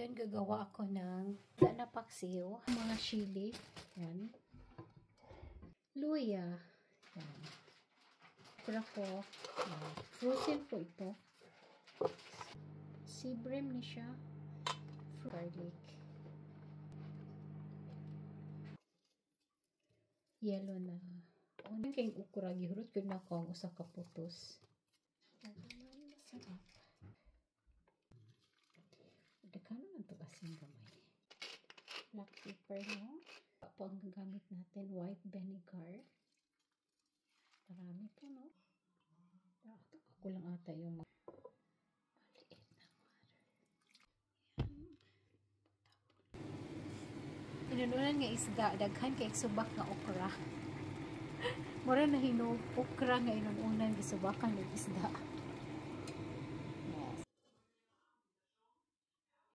Ngayon gagawa ako ng na paksiw, mga chili, yan. Luya, yan. Okra ko, yan. Frozen po ito. Sibrim ni siya. Garlic. Yellow na. Ano kayong okra, gihurot ko na ko ang usa ka putos. Masarap. Daghan naman ito asin gamay. Black pepper, no? Po ang gagamit natin, white vinegar. Marami po, no? Ako lang ata yung maliit na water. Yan. Inununan nga isda, daghan kay subak nga okra. Mura na hinog okra nga inununan gisubakan ng isda.